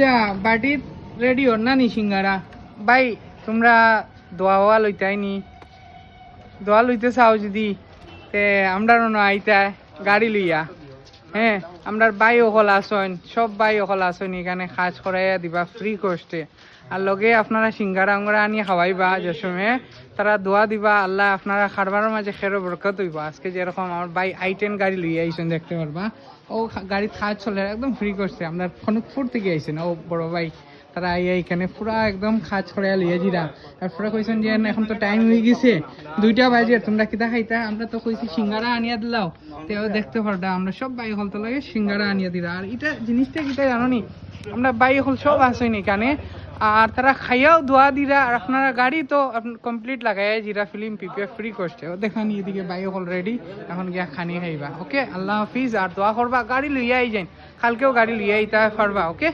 আচ্ছা বাটিত রেডি হর না নি সিঙ্গারা ভাই তোমরা দোয়া লইতাই নি দোয়া লইতে চাও যদি তে আমরা আইতা গাড়ি লইয়া হ্যাঁ আমরা বাই অকল আসন সব বাই অকল আসন এখানে কাজ করাইয়া দিবা ফ্রি কষ্টে আর লগে আপনারা সিঙ্গারা আঙ্গারা আনি খাওয়াইবা যে সময় তারা দোয়া দিবা আল্লাহ আপনারা খারবারের মাঝে খেরো বরকত হইবা আজকে যেরকম আমার বাই I-10 গাড়ি লইয়া আইসেন দেখতে পারবা ও গাড়ির কাজ চলে একদম ফ্রি করছে আমরা খনকপুর থেকে আইসেন ও বড় ভাই তারা আইয়া এখানে পুরা একদম কাজ করাইয়া লইয়া জিরা তারপরে কইছেন যে এখন তো টাইম হয়ে গেছে 2টা বাজে তোমরা কিতা খাইতা আমরা তো কইছি সিঙ্গারা আনিয়া দিলাও তেও দেখতে পারবা আমরা সব বাই হল তো লাগে সিঙ্গারা আনিয়া দিলা আর এটা জিনিসটা কিতা জানো নি আমরা বাই হল সব আসেন এখানে আর তারা খাইয়াও দোয়া দিরা আর আপনারা গাড়ি তো কমপ্লিট লাগাই জিরা ফিল্ম পিপিএ ফ্রি করছে ও দেখান এদিকে বাই হল রেডি এখন গিয়া খানি খাইবা ওকে আল্লাহ হাফিজ আর দোয়া করবা গাড়ি লইয়াই যাই কালকেও গাড়ি লইয়াই তা পারবা ওকে।